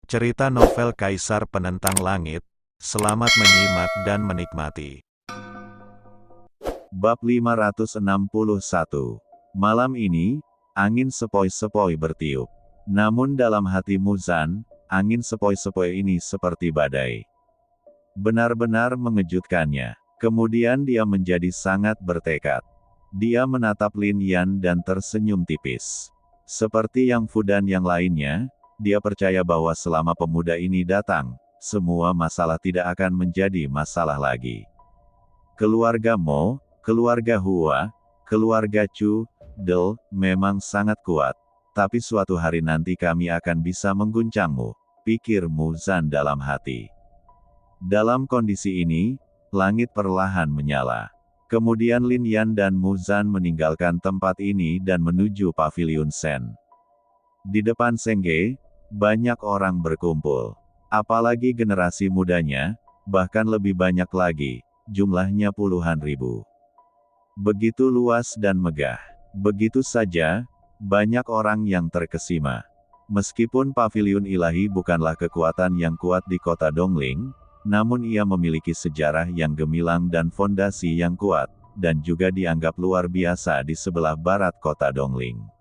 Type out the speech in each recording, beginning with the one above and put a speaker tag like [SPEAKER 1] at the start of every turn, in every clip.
[SPEAKER 1] Cerita novel Kaisar Penentang Langit. Selamat menyimak dan menikmati.
[SPEAKER 2] Bab 561. Malam ini, angin sepoi-sepoi bertiup. Namun dalam hati Muzan, angin sepoi-sepoi ini seperti badai. Benar-benar mengejutkannya. Kemudian dia menjadi sangat bertekad. Dia menatap Lin Yan dan tersenyum tipis. Seperti Yang Fu dan yang lainnya, dia percaya bahwa selama pemuda ini datang, semua masalah tidak akan menjadi masalah lagi. Keluarga Mo, keluarga Hua, keluarga Chu, Del, memang sangat kuat. Tapi suatu hari nanti kami akan bisa mengguncangmu, pikir Muzan dalam hati. Dalam kondisi ini, langit perlahan menyala. Kemudian Lin Yan dan Muzan meninggalkan tempat ini dan menuju Paviliun Sen. Di depan Sengge, banyak orang berkumpul. Apalagi generasi mudanya, bahkan lebih banyak lagi, jumlahnya puluhan ribu. Begitu luas dan megah. Begitu saja, banyak orang yang terkesima. Meskipun Paviliun Ilahi bukanlah kekuatan yang kuat di kota Dongling, namun ia memiliki sejarah yang gemilang dan fondasi yang kuat, dan juga dianggap luar biasa di sebelah barat kota Dongling.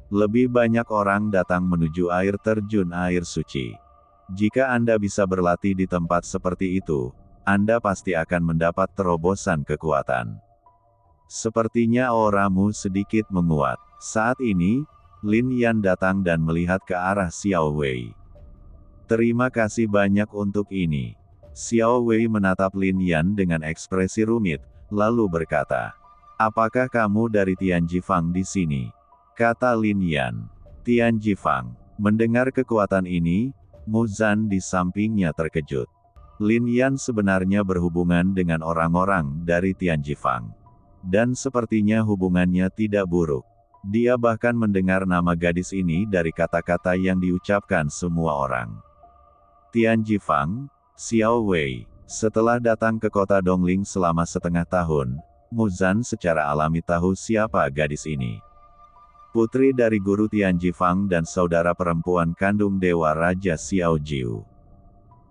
[SPEAKER 2] Lebih banyak orang datang menuju air terjun air suci. Jika Anda bisa berlatih di tempat seperti itu, Anda pasti akan mendapat terobosan kekuatan. Sepertinya auramu sedikit menguat. Saat ini, Lin Yan datang dan melihat ke arah Xiao Wei. Terima kasih banyak untuk ini. Xiao Wei menatap Lin Yan dengan ekspresi rumit, lalu berkata, "Apakah kamu dari Tianjifang di sini?" Kata Lin Yan. Tianjifang. Mendengar kekuatan ini, Muzan di sampingnya terkejut. Lin Yan sebenarnya berhubungan dengan orang-orang dari Tianjifang. Dan sepertinya hubungannya tidak buruk. Dia bahkan mendengar nama gadis ini dari kata-kata yang diucapkan semua orang. Tianjifang, Xiao Wei. Setelah datang ke kota Dongling selama setengah tahun, Muzan secara alami tahu siapa gadis ini. Putri dari guru Tianjifang dan saudara perempuan kandung Dewa Raja Xiao Jiu.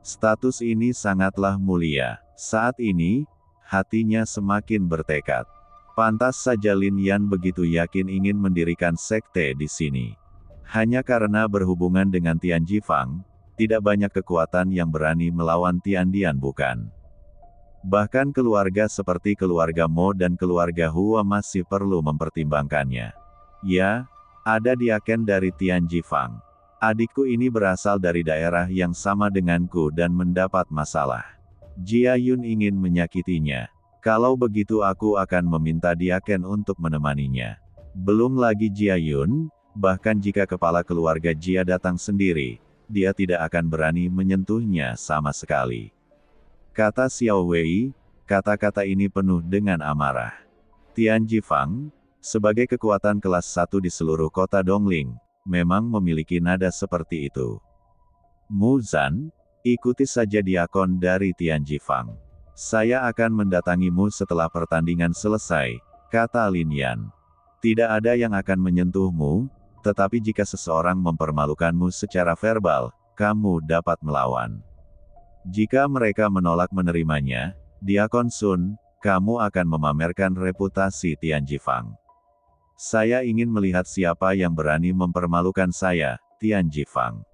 [SPEAKER 2] Status ini sangatlah mulia. Saat ini, hatinya semakin bertekad. Pantas saja Lin Yan begitu yakin ingin mendirikan sekte di sini. Hanya karena berhubungan dengan Tianjifang, tidak banyak kekuatan yang berani melawan Tiandian bukan? Bahkan keluarga seperti keluarga Mo dan keluarga Hua masih perlu mempertimbangkannya. Ya, ada diaken dari Tianjifang. Adikku ini berasal dari daerah yang sama denganku dan mendapat masalah. Jia Yun ingin menyakitinya. Kalau begitu aku akan meminta diaken untuk menemaninya. Belum lagi Jia Yun, bahkan jika kepala keluarga Jia datang sendiri, dia tidak akan berani menyentuhnya sama sekali. Kata Xiao Wei, kata-kata ini penuh dengan amarah. Tianjifang, sebagai kekuatan kelas 1 di seluruh kota Dongling, memang memiliki nada seperti itu. Muzan, ikuti saja diakon dari Tianjifang. Saya akan mendatangimu setelah pertandingan selesai, kata Lin Yan. Tidak ada yang akan menyentuhmu, tetapi jika seseorang mempermalukanmu secara verbal, kamu dapat melawan. Jika mereka menolak menerimanya, Diakon Sun, kamu akan memamerkan reputasi Tianjifang. Saya ingin melihat siapa yang berani mempermalukan saya, Tianjifang.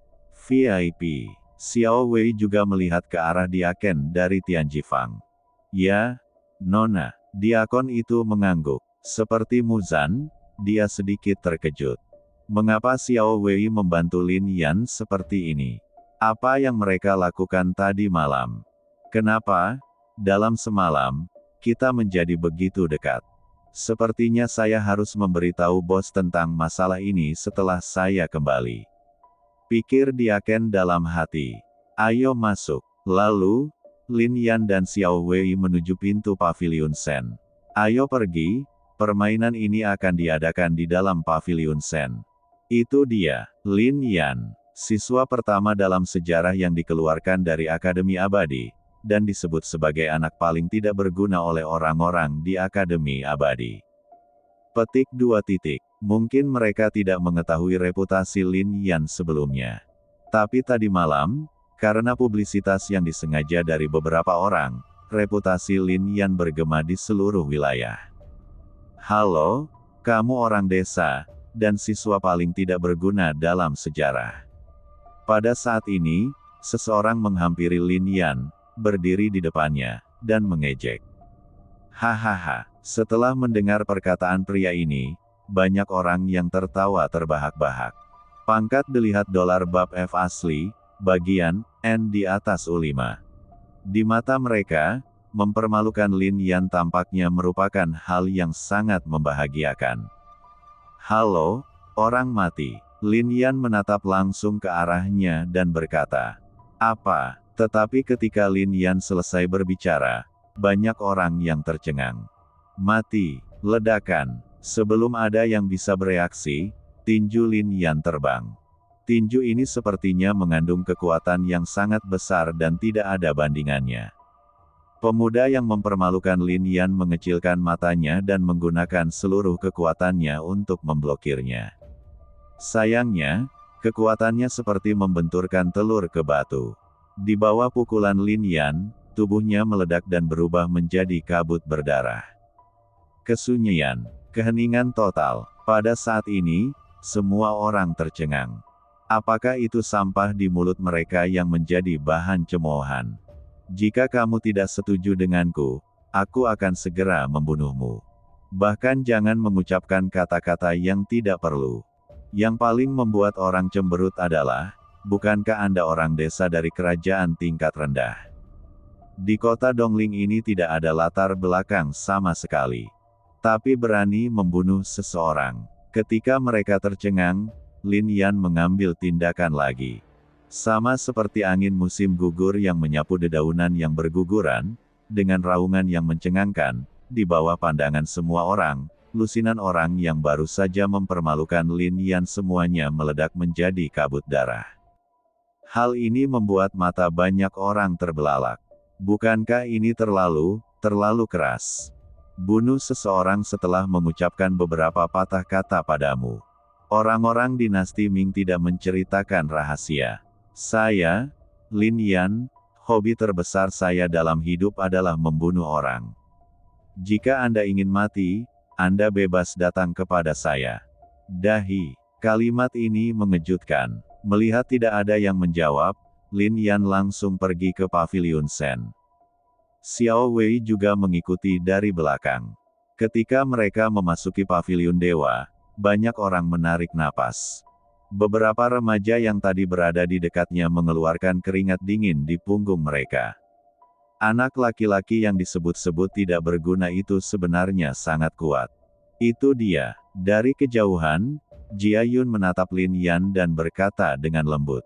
[SPEAKER 2] VIP. Xiao Wei juga melihat ke arah diaken dari Tianjifang. Ya, Nona. Diakon itu mengangguk. Seperti Muzan, dia sedikit terkejut. Mengapa Xiao Wei membantu Lin Yan seperti ini? Apa yang mereka lakukan tadi malam? Kenapa, dalam semalam, kita menjadi begitu dekat? Sepertinya saya harus memberitahu bos tentang masalah ini setelah saya kembali. Pikir diaken dalam hati. Ayo masuk. Lalu, Lin Yan dan Xiao Wei menuju pintu Paviliun Sen. Ayo pergi, permainan ini akan diadakan di dalam Paviliun Sen. Itu dia, Lin Yan, siswa pertama dalam sejarah yang dikeluarkan dari Akademi Abadi, dan disebut sebagai anak paling tidak berguna oleh orang-orang di Akademi Abadi. Petik 2. Mungkin mereka tidak mengetahui reputasi Lin Yan sebelumnya. Tapi tadi malam, karena publisitas yang disengaja dari beberapa orang, reputasi Lin Yan bergema di seluruh wilayah. Halo, kamu orang desa, dan siswa paling tidak berguna dalam sejarah. Pada saat ini, seseorang menghampiri Lin Yan, berdiri di depannya, dan mengejek. Hahaha, setelah mendengar perkataan pria ini, banyak orang yang tertawa terbahak-bahak. Pangkat dilihat dolar bab F asli, bagian N di atas U5. Di mata mereka, mempermalukan Lin Yan tampaknya merupakan hal yang sangat membahagiakan. Halo, orang mati. Lin Yan menatap langsung ke arahnya dan berkata, "Apa?" Tetapi ketika Lin Yan selesai berbicara, banyak orang yang tercengang. Mati, ledakan. Sebelum ada yang bisa bereaksi, tinju Lin Yan terbang. Tinju ini sepertinya mengandung kekuatan yang sangat besar dan tidak ada bandingannya. Pemuda yang mempermalukan Lin Yan mengecilkan matanya dan menggunakan seluruh kekuatannya untuk memblokirnya. Sayangnya, kekuatannya seperti membenturkan telur ke batu. Di bawah pukulan Lin Yan, tubuhnya meledak dan berubah menjadi kabut berdarah. Kesunyian, keheningan total. Pada saat ini, semua orang tercengang. Apakah itu sampah di mulut mereka yang menjadi bahan cemoohan? Jika kamu tidak setuju denganku, aku akan segera membunuhmu. Bahkan jangan mengucapkan kata-kata yang tidak perlu. Yang paling membuat orang cemberut adalah, bukankah Anda orang desa dari kerajaan tingkat rendah? Di kota Dongling ini tidak ada latar belakang sama sekali. Tapi berani membunuh seseorang. Ketika mereka tercengang, Lin Yan mengambil tindakan lagi. Sama seperti angin musim gugur yang menyapu dedaunan yang berguguran, dengan raungan yang mencengangkan, di bawah pandangan semua orang, lusinan orang yang baru saja mempermalukan Lin Yan semuanya meledak menjadi kabut darah. Hal ini membuat mata banyak orang terbelalak. Bukankah ini terlalu keras? Bunuh seseorang setelah mengucapkan beberapa patah kata padamu. Orang-orang dinasti Ming tidak menceritakan rahasia. Saya, Lin Yan, hobi terbesar saya dalam hidup adalah membunuh orang. Jika Anda ingin mati, Anda bebas datang kepada saya. Dahi. Kalimat ini mengejutkan. Melihat tidak ada yang menjawab, Lin Yan langsung pergi ke pavilion Sen. Xiao Wei juga mengikuti dari belakang. Ketika mereka memasuki pavilion dewa, banyak orang menarik napas. Beberapa remaja yang tadi berada di dekatnya mengeluarkan keringat dingin di punggung mereka. Anak laki-laki yang disebut-sebut tidak berguna itu sebenarnya sangat kuat. Itu dia. Dari kejauhan, Jia Yun menatap Lin Yan dan berkata dengan lembut.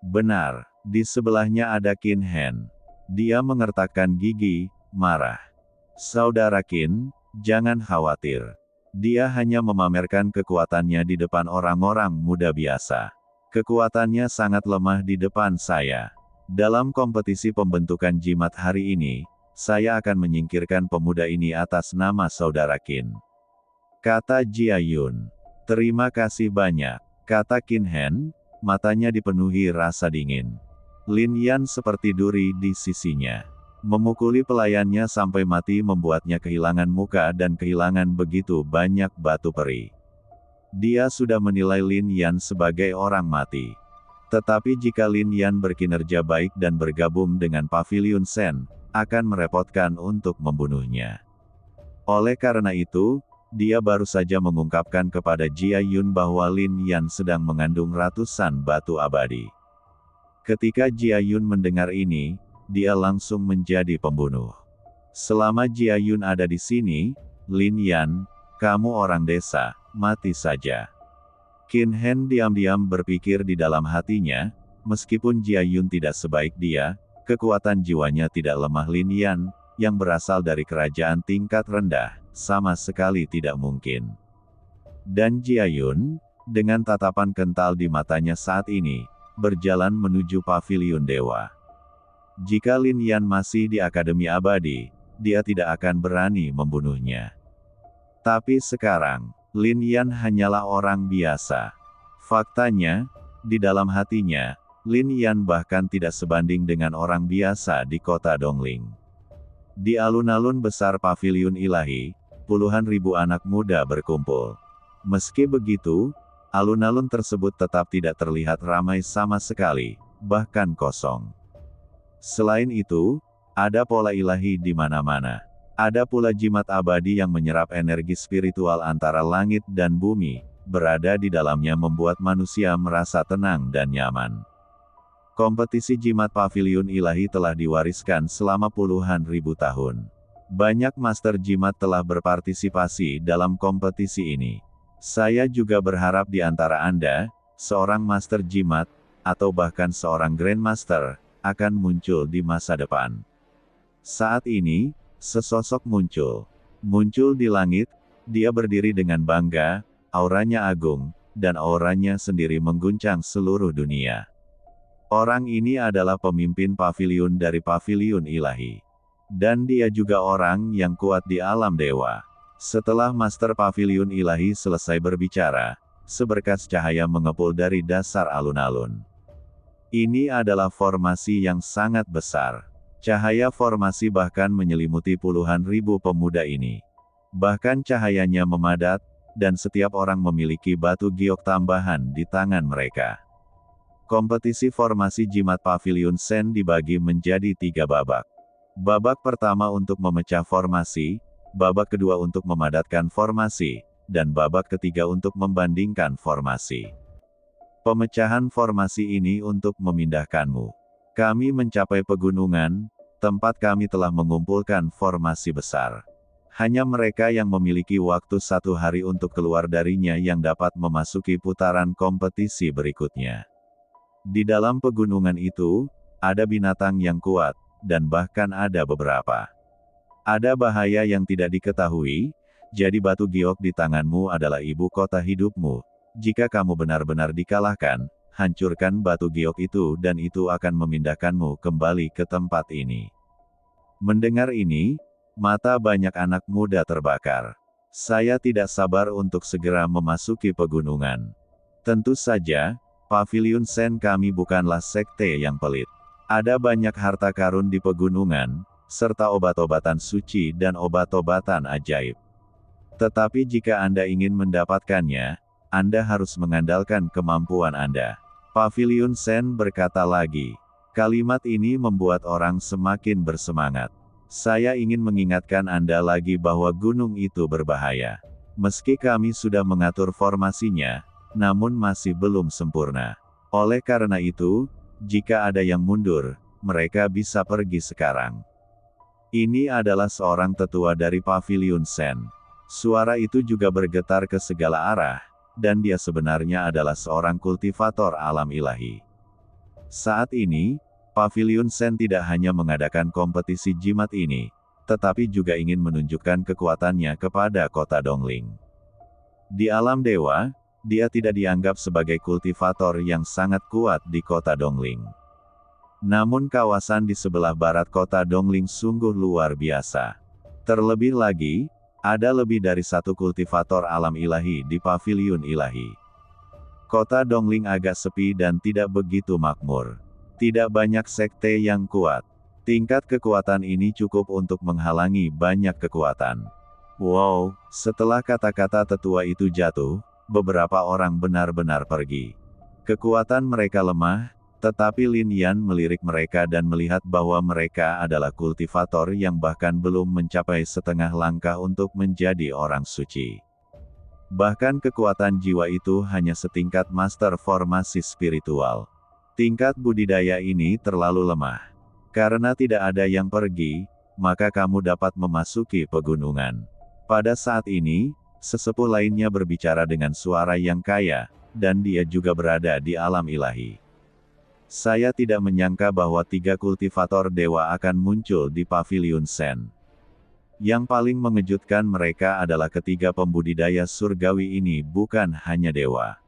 [SPEAKER 2] Benar, di sebelahnya ada Qin Hen. Dia mengertakkan gigi, marah. Saudara Qin, jangan khawatir. Dia hanya memamerkan kekuatannya di depan orang-orang muda biasa. Kekuatannya sangat lemah di depan saya. Dalam kompetisi pembentukan jimat hari ini, saya akan menyingkirkan pemuda ini atas nama saudara Qin. Kata Jia Yun. Terima kasih banyak, kata Qin Hen, matanya dipenuhi rasa dingin. Lin Yan seperti duri di sisinya. Memukuli pelayannya sampai mati membuatnya kehilangan muka dan kehilangan begitu banyak batu peri. Dia sudah menilai Lin Yan sebagai orang mati. Tetapi jika Lin Yan berkinerja baik dan bergabung dengan Pavilion Sen, akan merepotkan untuk membunuhnya. Oleh karena itu, dia baru saja mengungkapkan kepada Jia Yun bahwa Lin Yan sedang mengandung ratusan batu abadi. Ketika Jia Yun mendengar ini, dia langsung menjadi pembunuh. Selama Jia Yun ada di sini, Lin Yan, kamu orang desa, mati saja. Qin Hen diam-diam berpikir di dalam hatinya, meskipun Jia Yun tidak sebaik dia, kekuatan jiwanya tidak lemah. Lin Yan, yang berasal dari kerajaan tingkat rendah, sama sekali tidak mungkin. Dan Jia Yun, dengan tatapan kental di matanya saat ini, berjalan menuju pavilion dewa. Jika Lin Yan masih di Akademi Abadi, dia tidak akan berani membunuhnya. Tapi sekarang, Lin Yan hanyalah orang biasa. Faktanya, Di dalam hatinya, Lin Yan bahkan tidak sebanding dengan orang biasa di kota Dongling. Di alun-alun besar paviliun ilahi, puluhan ribu anak muda berkumpul. Meski begitu, alun-alun tersebut tetap tidak terlihat ramai sama sekali, bahkan kosong. Selain itu, ada pola ilahi di mana-mana. Ada pula jimat abadi yang menyerap energi spiritual antara langit dan bumi, berada di dalamnya membuat manusia merasa tenang dan nyaman. Kompetisi jimat paviliun ilahi telah diwariskan selama puluhan ribu tahun. Banyak master jimat telah berpartisipasi dalam kompetisi ini. Saya juga berharap di antara Anda, seorang master jimat, atau bahkan seorang grandmaster, akan muncul di masa depan. Saat ini, sesosok muncul. Muncul di langit, dia berdiri dengan bangga, auranya agung, dan auranya sendiri mengguncang seluruh dunia. Orang ini adalah pemimpin paviliun dari paviliun ilahi. Dan dia juga orang yang kuat di alam dewa. Setelah Master Paviliun Ilahi selesai berbicara, seberkas cahaya mengepul dari dasar alun-alun. Ini adalah formasi yang sangat besar. Cahaya formasi bahkan menyelimuti puluhan ribu pemuda ini. Bahkan cahayanya memadat, dan setiap orang memiliki batu giok tambahan di tangan mereka. Kompetisi formasi jimat Paviliun Sen dibagi menjadi 3 babak. Babak pertama untuk memecah formasi, babak kedua untuk memadatkan formasi, dan babak ketiga untuk membandingkan formasi. Pemecahan formasi ini untuk memindahkanmu. Kami mencapai pegunungan, tempat kami telah mengumpulkan formasi besar. Hanya mereka yang memiliki waktu 1 hari untuk keluar darinya yang dapat memasuki putaran kompetisi berikutnya. Di dalam pegunungan itu, ada binatang yang kuat, dan bahkan ada beberapa. Ada bahaya yang tidak diketahui, jadi batu giok di tanganmu adalah ibu kota hidupmu. Jika kamu benar-benar dikalahkan, hancurkan batu giok itu dan itu akan memindahkanmu kembali ke tempat ini. Mendengar ini, mata banyak anak muda terbakar. Saya tidak sabar untuk segera memasuki pegunungan. Tentu saja, Paviliun Sen kami bukanlah sekte yang pelit. Ada banyak harta karun di pegunungan, serta obat-obatan suci dan obat-obatan ajaib. Tetapi jika Anda ingin mendapatkannya, Anda harus mengandalkan kemampuan Anda. Paviliun Sen berkata lagi. Kalimat ini membuat orang semakin bersemangat. Saya ingin mengingatkan Anda lagi bahwa gunung itu berbahaya. Meski kami sudah mengatur formasinya, namun masih belum sempurna. Oleh karena itu, jika ada yang mundur, mereka bisa pergi sekarang. Ini adalah seorang tetua dari Paviliun Sen. Suara itu juga bergetar ke segala arah, dan dia sebenarnya adalah seorang kultivator alam ilahi. Saat ini, Paviliun Sen tidak hanya mengadakan kompetisi jimat ini, tetapi juga ingin menunjukkan kekuatannya kepada kota Dongling. Di alam dewa, dia tidak dianggap sebagai kultivator yang sangat kuat di kota Dongling. Namun kawasan di sebelah barat kota Dongling sungguh luar biasa. Terlebih lagi, ada lebih dari 1 kultivator alam ilahi di Paviliun Ilahi. Kota Dongling agak sepi dan tidak begitu makmur. Tidak banyak sekte yang kuat. Tingkat kekuatan ini cukup untuk menghalangi banyak kekuatan. Wow, setelah kata-kata tetua itu jatuh, beberapa orang benar-benar pergi. Kekuatan mereka lemah, tetapi Lin Yan melirik mereka dan melihat bahwa mereka adalah kultivator yang bahkan belum mencapai setengah langkah untuk menjadi orang suci. Bahkan kekuatan jiwa itu hanya setingkat master formasi spiritual. Tingkat budidaya ini terlalu lemah. Karena tidak ada yang pergi, maka kamu dapat memasuki pegunungan. Pada saat ini, sesepuh lainnya berbicara dengan suara yang kaya, dan dia juga berada di alam ilahi. Saya tidak menyangka bahwa 3 kultivator dewa akan muncul di Paviliun Sen. Yang paling mengejutkan mereka adalah ketiga pembudidaya surgawi ini bukan hanya dewa.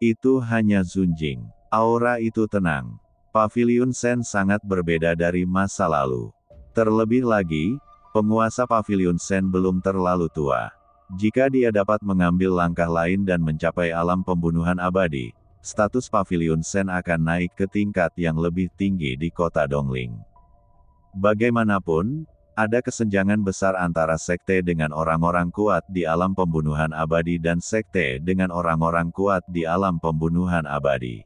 [SPEAKER 2] Itu hanya Zunjing. Aura itu tenang. Paviliun Sen sangat berbeda dari masa lalu. Terlebih lagi, penguasa Paviliun Sen belum terlalu tua. Jika dia dapat mengambil langkah lain dan mencapai alam pembunuhan abadi, status Paviliun Sen akan naik ke tingkat yang lebih tinggi di kota Dongling. Bagaimanapun, ada kesenjangan besar antara sekte dengan orang-orang kuat di alam pembunuhan abadi dan sekte dengan orang-orang kuat di alam pembunuhan abadi.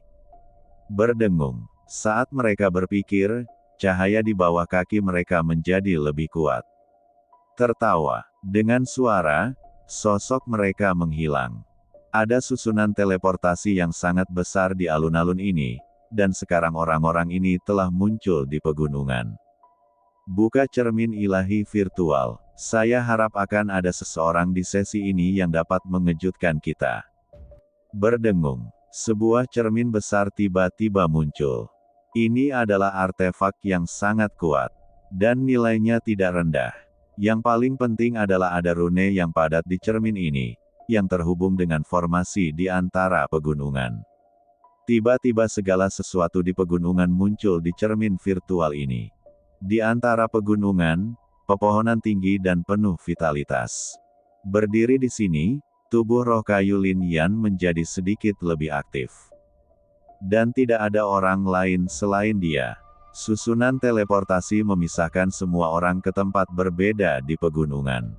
[SPEAKER 2] Berdengung. Saat mereka berpikir, cahaya di bawah kaki mereka menjadi lebih kuat. Tertawa. Dengan suara, sosok mereka menghilang. Ada susunan teleportasi yang sangat besar di alun-alun ini, dan sekarang orang-orang ini telah muncul di pegunungan. Buka cermin ilahi virtual. Saya harap akan ada seseorang di sesi ini yang dapat mengejutkan kita. Berdengung. Sebuah cermin besar tiba-tiba muncul. Ini adalah artefak yang sangat kuat. Dan nilainya tidak rendah. Yang paling penting adalah ada rune yang padat di cermin ini, yang terhubung dengan formasi di antara pegunungan. Tiba-tiba segala sesuatu di pegunungan muncul di cermin virtual ini. Di antara pegunungan, pepohonan tinggi dan penuh vitalitas. Berdiri di sini, tubuh roh kayu Lin Yan menjadi sedikit lebih aktif. Dan tidak ada orang lain selain dia. Susunan teleportasi memisahkan semua orang ke tempat berbeda di pegunungan.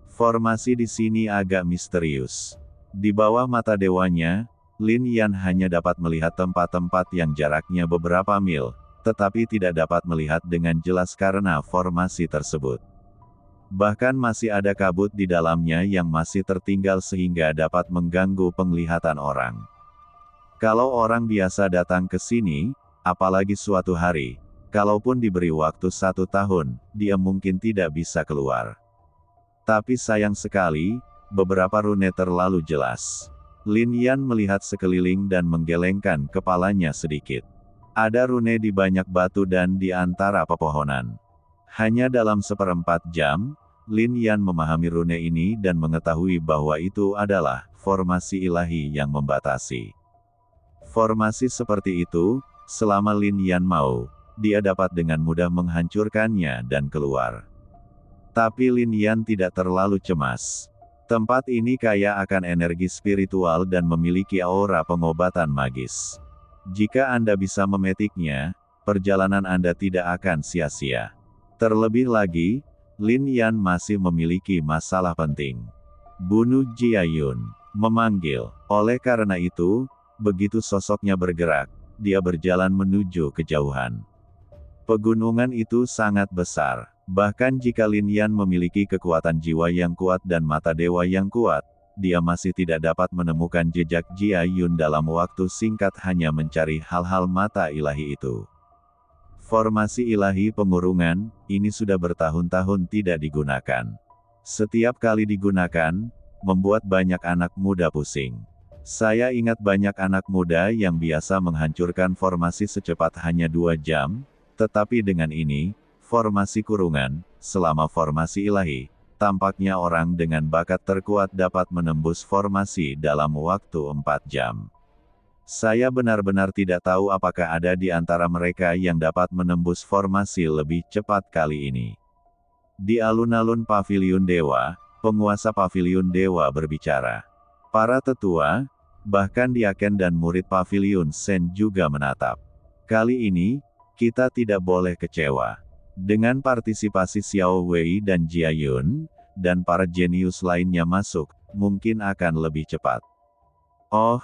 [SPEAKER 2] Formasi di sini agak misterius. Di bawah mata dewanya, Lin Yan hanya dapat melihat tempat-tempat yang jaraknya beberapa mil, tetapi tidak dapat melihat dengan jelas karena formasi tersebut. Bahkan masih ada kabut di dalamnya yang masih tertinggal sehingga dapat mengganggu penglihatan orang. Kalau orang biasa datang ke sini, apalagi suatu hari, kalaupun diberi waktu 1 tahun, dia mungkin tidak bisa keluar. Tapi sayang sekali, beberapa rune terlalu jelas. Lin Yan melihat sekeliling dan menggelengkan kepalanya sedikit. Ada rune di banyak batu dan di antara pepohonan. Hanya dalam 1/4 jam, Lin Yan memahami rune ini dan mengetahui bahwa itu adalah formasi ilahi yang membatasi. Formasi seperti itu, selama Lin Yan mau, dia dapat dengan mudah menghancurkannya dan keluar. Tapi Lin Yan tidak terlalu cemas. Tempat ini kaya akan energi spiritual dan memiliki aura pengobatan magis. Jika Anda bisa memetiknya, perjalanan Anda tidak akan sia-sia. Terlebih lagi, Lin Yan masih memiliki masalah penting. Bunuh Jia Yun. Memanggil. Oleh karena itu, begitu sosoknya bergerak, dia berjalan menuju kejauhan. Pegunungan itu sangat besar. Bahkan jika Lin Yan memiliki kekuatan jiwa yang kuat dan mata dewa yang kuat, dia masih tidak dapat menemukan jejak Jia Yun dalam waktu singkat hanya mencari hal-hal mata ilahi itu. Formasi ilahi pengurungan, ini sudah bertahun-tahun tidak digunakan. Setiap kali digunakan, membuat banyak anak muda pusing. Saya ingat banyak anak muda yang biasa menghancurkan formasi secepat hanya 2 jam, tetapi dengan ini, formasi kurungan, selama formasi ilahi, tampaknya orang dengan bakat terkuat dapat menembus formasi dalam waktu 4 jam. Saya benar-benar tidak tahu apakah ada di antara mereka yang dapat menembus formasi lebih cepat kali ini. Di alun-alun Paviliun Dewa, penguasa Paviliun Dewa berbicara. Para tetua, bahkan diaken dan murid Paviliun Sen juga menatap. Kali ini, kita tidak boleh kecewa. Dengan partisipasi Xiao Wei dan Jia Yun, dan para jenius lainnya masuk, mungkin akan lebih cepat. Oh,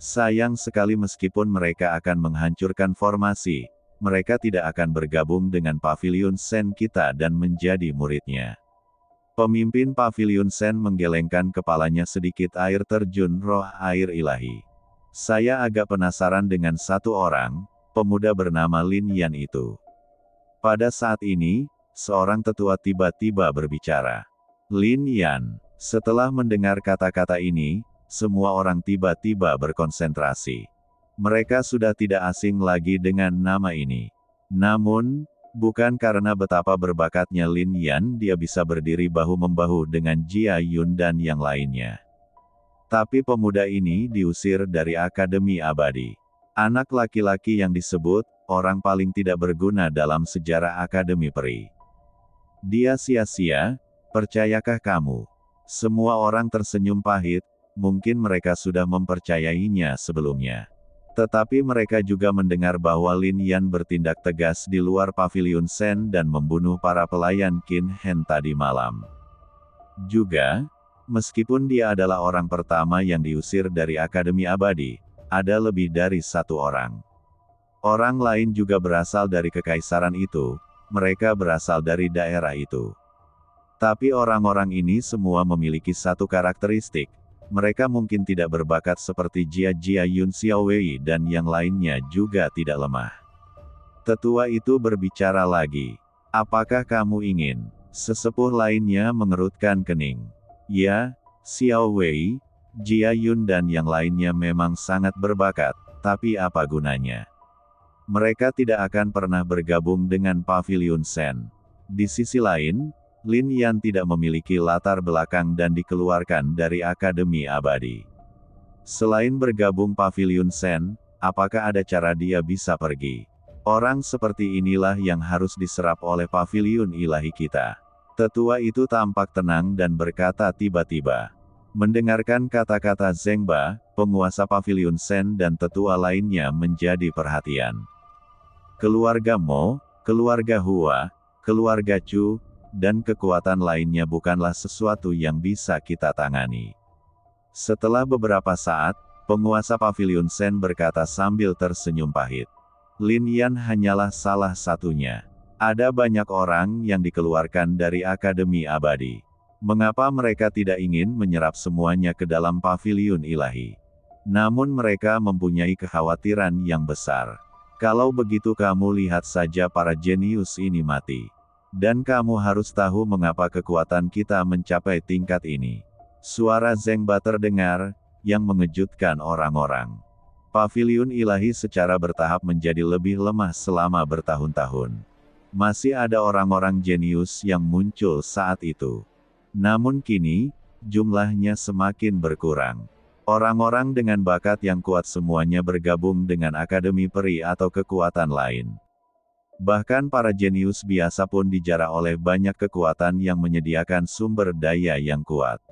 [SPEAKER 2] sayang sekali meskipun mereka akan menghancurkan formasi, mereka tidak akan bergabung dengan Paviliun Sen kita dan menjadi muridnya. Pemimpin Paviliun Sen menggelengkan kepalanya sedikit air terjun roh air ilahi. Saya agak penasaran dengan satu orang, pemuda bernama Lin Yan itu. Pada saat ini, seorang tetua tiba-tiba berbicara. Lin Yan. Setelah mendengar kata-kata ini, semua orang tiba-tiba berkonsentrasi. Mereka sudah tidak asing lagi dengan nama ini. Namun, bukan karena betapa berbakatnya Lin Yan dia bisa berdiri bahu-membahu dengan Jia Yun dan yang lainnya. Tapi pemuda ini diusir dari Akademi Abadi. Anak laki-laki yang disebut, orang paling tidak berguna dalam sejarah Akademi Peri. Dia sia-sia, percayakah kamu? Semua orang tersenyum pahit, mungkin mereka sudah mempercayainya sebelumnya. Tetapi mereka juga mendengar bahwa Lin Yan bertindak tegas di luar Paviliun Sen dan membunuh para pelayan Qin Hen tadi malam. Juga, meskipun dia adalah orang pertama yang diusir dari Akademi Abadi, ada lebih dari satu orang. Orang lain juga berasal dari kekaisaran itu, mereka berasal dari daerah itu. Tapi orang-orang ini semua memiliki satu karakteristik. Mereka mungkin tidak berbakat seperti Jia Jia Yun Xiaowei dan yang lainnya juga tidak lemah. Tetua itu berbicara lagi. Apakah kamu ingin? Sesepuh lainnya mengerutkan kening. Ya, Xiaowei, Jia Yun dan yang lainnya memang sangat berbakat, tapi apa gunanya? Mereka tidak akan pernah bergabung dengan Paviliun Sen. Di sisi lain, Lin Yan tidak memiliki latar belakang dan dikeluarkan dari Akademi Abadi. Selain bergabung Paviliun Sen, apakah ada cara dia bisa pergi? Orang seperti inilah yang harus diserap oleh Paviliun Ilahi kita. Tetua itu tampak tenang dan berkata tiba-tiba. Mendengarkan kata-kata Zheng Ba, penguasa Paviliun Sen dan tetua lainnya menjadi perhatian. Keluarga Mo, keluarga Hua, keluarga Chu, dan kekuatan lainnya bukanlah sesuatu yang bisa kita tangani. Setelah beberapa saat, penguasa Paviliun Sen berkata sambil tersenyum pahit. Lin Yan hanyalah salah satunya. Ada banyak orang yang dikeluarkan dari Akademi Abadi. Mengapa mereka tidak ingin menyerap semuanya ke dalam Paviliun Ilahi? Namun mereka mempunyai kekhawatiran yang besar. Kalau begitu kamu lihat saja para jenius ini mati. Dan kamu harus tahu mengapa kekuatan kita mencapai tingkat ini. Suara Zheng Ba terdengar, yang mengejutkan orang-orang. Paviliun Ilahi secara bertahap menjadi lebih lemah selama bertahun-tahun. Masih ada orang-orang jenius yang muncul saat itu. Namun kini, jumlahnya semakin berkurang. Orang-orang dengan bakat yang kuat semuanya bergabung dengan Akademi Peri atau kekuatan lain. Bahkan para jenius biasa pun dijara oleh banyak kekuatan yang menyediakan sumber daya yang kuat.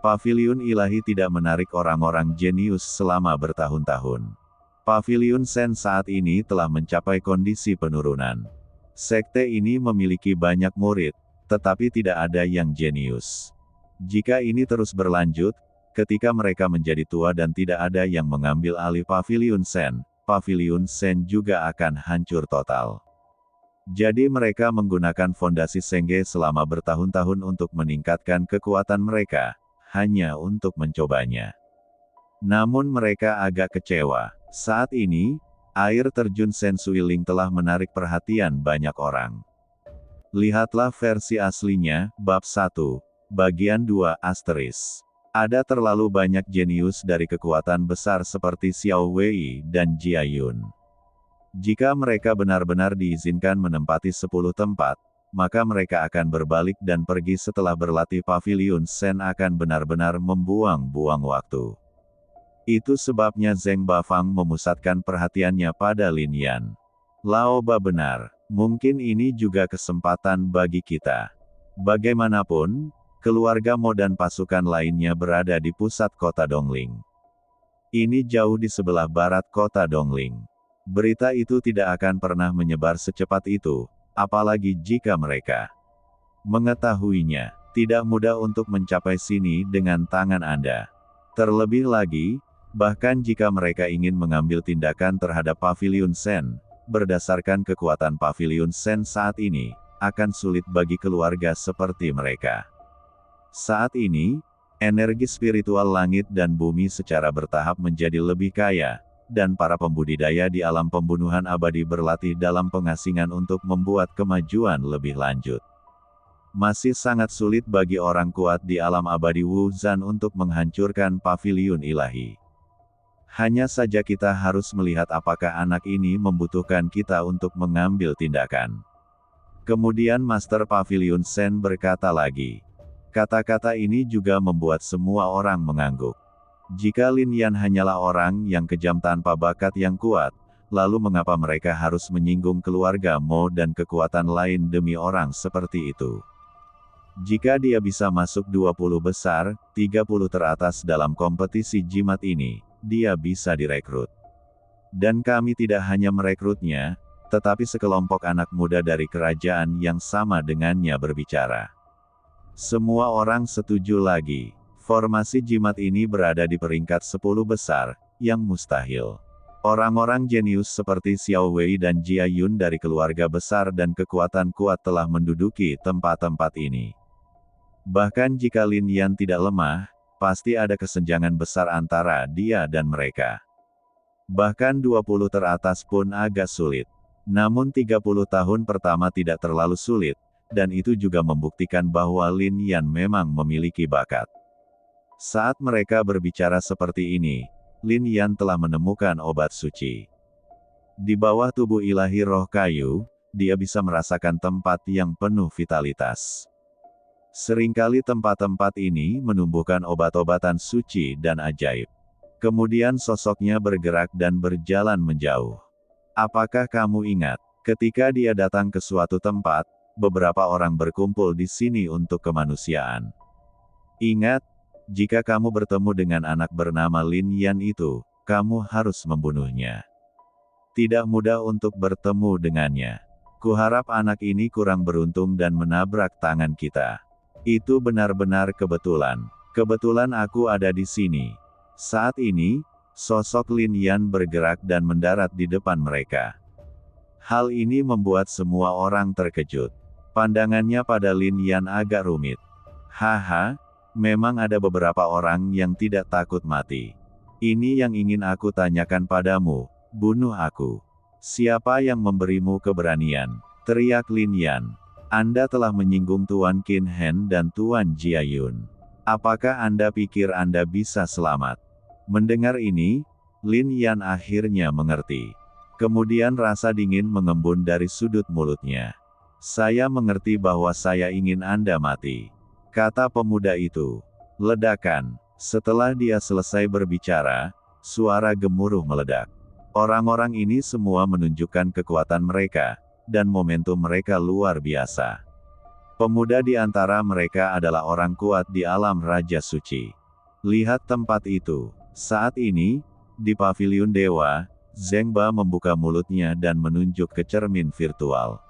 [SPEAKER 2] Paviliun Ilahi tidak menarik orang-orang jenius selama bertahun-tahun. Paviliun Sen saat ini telah mencapai kondisi penurunan. Sekte ini memiliki banyak murid, tetapi tidak ada yang jenius. Jika ini terus berlanjut, ketika mereka menjadi tua dan tidak ada yang mengambil alih Paviliun Sen juga akan hancur total. Jadi mereka menggunakan fondasi Sengge selama bertahun-tahun untuk meningkatkan kekuatan mereka, hanya untuk mencobanya. Namun mereka agak kecewa. Saat ini, air terjun Sen Suiling telah menarik perhatian banyak orang. Lihatlah versi aslinya, bab 1, bagian 2, ***. Ada terlalu banyak jenius dari kekuatan besar seperti Xiao Wei dan Jia Yun. Jika mereka benar-benar diizinkan menempati 10 tempat, maka mereka akan berbalik dan pergi setelah berlatih. Paviliun Sen akan benar-benar membuang-buang waktu. Itu sebabnya Zheng Bafang memusatkan perhatiannya pada Lin Yan. Lao Ba benar, mungkin ini juga kesempatan bagi kita. Bagaimanapun, keluarga Mo dan pasukan lainnya berada di pusat kota Dongling. Ini jauh di sebelah barat kota Dongling. Berita itu tidak akan pernah menyebar secepat itu, apalagi jika mereka mengetahuinya. Tidak mudah untuk mencapai sini dengan tangan Anda. Terlebih lagi, bahkan jika mereka ingin mengambil tindakan terhadap Paviliun Sen, berdasarkan kekuatan Paviliun Sen saat ini, akan sulit bagi keluarga seperti mereka. Saat ini, energi spiritual langit dan bumi secara bertahap menjadi lebih kaya, dan para pembudidaya di alam pembunuhan abadi berlatih dalam pengasingan untuk membuat kemajuan lebih lanjut. Masih sangat sulit bagi orang kuat di alam abadi Wuzan untuk menghancurkan Paviliun Ilahi. Hanya saja kita harus melihat apakah anak ini membutuhkan kita untuk mengambil tindakan. Kemudian Master Paviliun Sen berkata lagi. Kata-kata ini juga membuat semua orang mengangguk. Jika Lin Yan hanyalah orang yang kejam tanpa bakat yang kuat, lalu mengapa mereka harus menyinggung keluarga Mo dan kekuatan lain demi orang seperti itu? Jika dia bisa masuk 20 besar, 30 teratas dalam kompetisi jimat ini, dia bisa direkrut. Dan kami tidak hanya merekrutnya, tetapi sekelompok anak muda dari kerajaan yang sama dengannya berbicara. Semua orang setuju lagi. Formasi jimat ini berada di peringkat 10 besar, yang mustahil. Orang-orang jenius seperti Xiao Wei dan Jia Yun dari keluarga besar dan kekuatan kuat telah menduduki tempat-tempat ini. Bahkan jika Lin Yan tidak lemah, pasti ada kesenjangan besar antara dia dan mereka. Bahkan 20 teratas pun agak sulit. Namun 30 tahun pertama tidak terlalu sulit, dan itu juga membuktikan bahwa Lin Yan memang memiliki bakat. Saat mereka berbicara seperti ini, Lin Yan telah menemukan obat suci. Di bawah tubuh ilahi roh kayu, dia bisa merasakan tempat yang penuh vitalitas. Seringkali tempat-tempat ini menumbuhkan obat-obatan suci dan ajaib. Kemudian sosoknya bergerak dan berjalan menjauh. Apakah kamu ingat, ketika dia datang ke suatu tempat, beberapa orang berkumpul di sini untuk kemanusiaan. Ingat, jika kamu bertemu dengan anak bernama Lin Yan itu, kamu harus membunuhnya. Tidak mudah untuk bertemu dengannya. Kuharap anak ini kurang beruntung dan menabrak tangan kita. Itu benar-benar kebetulan. Kebetulan aku ada di sini. Saat ini, sosok Lin Yan bergerak dan mendarat di depan mereka. Hal ini membuat semua orang terkejut. Pandangannya pada Lin Yan agak rumit. Haha, memang ada beberapa orang yang tidak takut mati. Ini yang ingin aku tanyakan padamu, bunuh aku. Siapa yang memberimu keberanian? Teriak Lin Yan. Anda telah menyinggung Tuan Qin Hen dan Tuan Jia Yun. Apakah Anda pikir Anda bisa selamat? Mendengar ini, Lin Yan akhirnya mengerti. Kemudian rasa dingin mengembun dari sudut mulutnya. Saya mengerti bahwa saya ingin Anda mati. Kata pemuda itu. Ledakan. Setelah dia selesai berbicara, suara gemuruh meledak. Orang-orang ini semua menunjukkan kekuatan mereka, dan momentum mereka luar biasa. Pemuda di antara mereka adalah orang kuat di alam Raja Suci. Lihat tempat itu. Saat ini, di paviliun dewa, Zheng Ba membuka mulutnya dan menunjuk ke cermin virtual.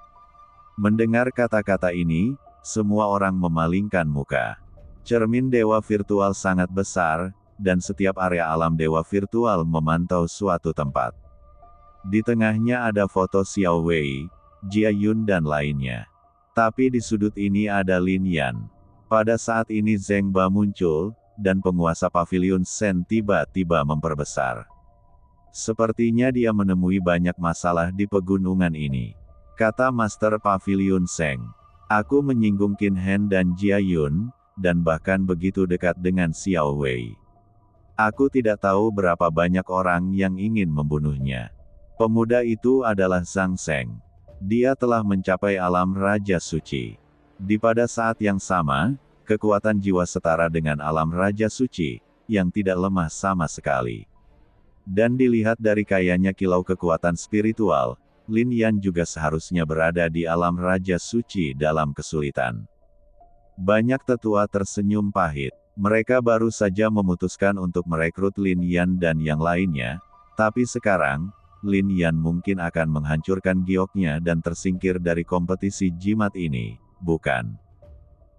[SPEAKER 2] Mendengar kata-kata ini, semua orang memalingkan muka. Cermin dewa virtual sangat besar, dan setiap area alam dewa virtual memantau suatu tempat. Di tengahnya ada foto Xiao Wei, Jia Yun dan lainnya. Tapi di sudut ini ada Lin Yan. Pada saat ini Zheng Ba muncul, dan penguasa paviliun Shen tiba-tiba memperbesar. Sepertinya dia menemui banyak masalah di pegunungan ini. Kata Master Paviliun Seng. Aku menyinggung Qin Hen dan Jia Yun, dan bahkan begitu dekat dengan Xiao Wei. Aku tidak tahu berapa banyak orang yang ingin membunuhnya. Pemuda itu adalah Zhang Seng. Dia telah mencapai alam Raja Suci. Di pada saat yang sama, kekuatan jiwa setara dengan alam Raja Suci, yang tidak lemah sama sekali. Dan dilihat dari kayanya kilau kekuatan spiritual, Lin Yan juga seharusnya berada di alam Raja Suci dalam kesulitan. Banyak tetua tersenyum pahit. Mereka baru saja memutuskan untuk merekrut Lin Yan dan yang lainnya, tapi sekarang, Lin Yan mungkin akan menghancurkan gioknya dan tersingkir dari kompetisi jimat ini, bukan?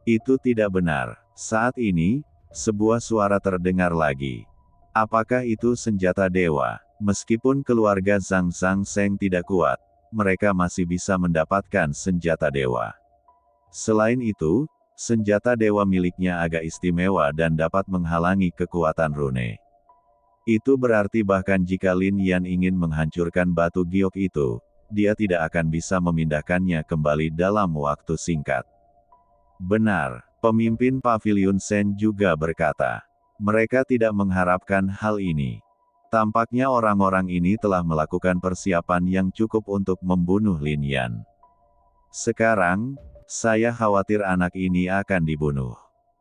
[SPEAKER 2] Itu tidak benar. Saat ini, sebuah suara terdengar lagi. Apakah itu senjata dewa? Meskipun keluarga Zhang Seng tidak kuat, mereka masih bisa mendapatkan senjata dewa. Selain itu, senjata dewa miliknya agak istimewa dan dapat menghalangi kekuatan rune. Itu berarti bahkan jika Lin Yan ingin menghancurkan batu giok itu, dia tidak akan bisa memindahkannya kembali dalam waktu singkat. Benar, pemimpin Paviliun Shen juga berkata. Mereka tidak mengharapkan hal ini. Tampaknya orang-orang ini telah melakukan persiapan yang cukup untuk membunuh Lin Yan. Sekarang, saya khawatir anak ini akan dibunuh.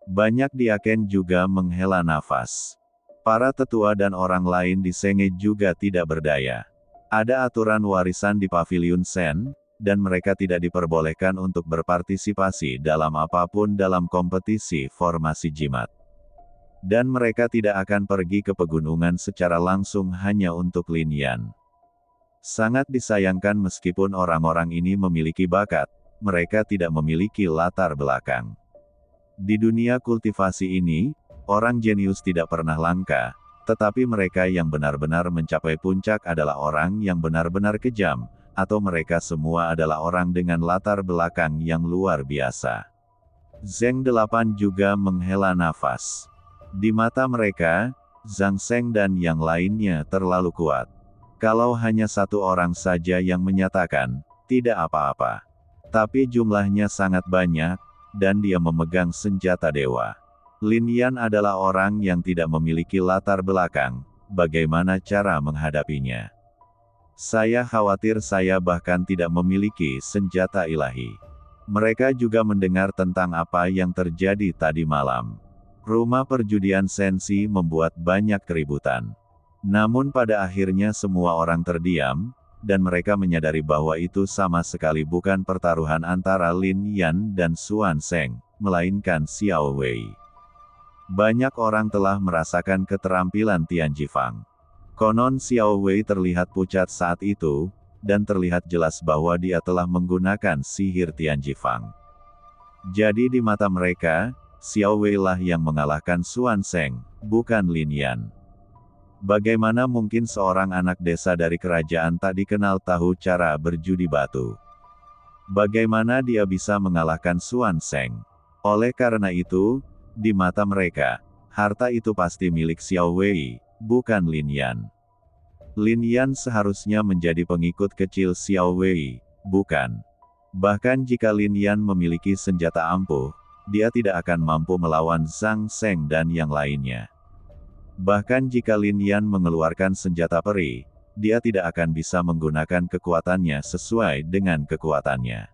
[SPEAKER 2] Banyak diaken juga menghela nafas. Para tetua dan orang lain di Senge juga tidak berdaya. Ada aturan warisan di Paviliun Shen, dan mereka tidak diperbolehkan untuk berpartisipasi dalam apapun dalam kompetisi formasi jimat. Dan mereka tidak akan pergi ke pegunungan secara langsung hanya untuk Lin Yan. Sangat disayangkan meskipun orang-orang ini memiliki bakat, mereka tidak memiliki latar belakang. Di dunia kultivasi ini, orang jenius tidak pernah langka, tetapi mereka yang benar-benar mencapai puncak adalah orang yang benar-benar kejam, atau mereka semua adalah orang dengan latar belakang yang luar biasa. Zheng 8 juga menghela nafas. Di mata mereka, Zhang Seng dan yang lainnya terlalu kuat. Kalau hanya satu orang saja yang menyatakan, tidak apa-apa. Tapi jumlahnya sangat banyak, dan dia memegang senjata dewa. Lin Yan adalah orang yang tidak memiliki latar belakang, bagaimana cara menghadapinya? Saya khawatir saya bahkan tidak memiliki senjata ilahi. Mereka juga mendengar tentang apa yang terjadi tadi malam. Rumah perjudian Sensi membuat banyak keributan. Namun pada akhirnya semua orang terdiam, dan mereka menyadari bahwa itu sama sekali bukan pertaruhan antara Lin Yan dan Xuan Zeng, melainkan Xiao Wei. Banyak orang telah merasakan keterampilan Tian Jifang. Konon Xiao Wei terlihat pucat saat itu, dan terlihat jelas bahwa dia telah menggunakan sihir Tian Jifang. Jadi di mata mereka, Xiao Wei lah yang mengalahkan Xuan Zeng, bukan Lin Yan. Bagaimana mungkin seorang anak desa dari kerajaan tak dikenal tahu cara berjudi batu? Bagaimana dia bisa mengalahkan Xuan Zeng? Oleh karena itu, di mata mereka, harta itu pasti milik Xiao Wei, bukan Lin Yan. Lin Yan seharusnya menjadi pengikut kecil Xiao Wei, bukan. Bahkan jika Lin Yan memiliki senjata ampuh, dia tidak akan mampu melawan Zhang Seng dan yang lainnya. Bahkan jika Lin Yan mengeluarkan senjata peri, dia tidak akan bisa menggunakan kekuatannya sesuai dengan kekuatannya.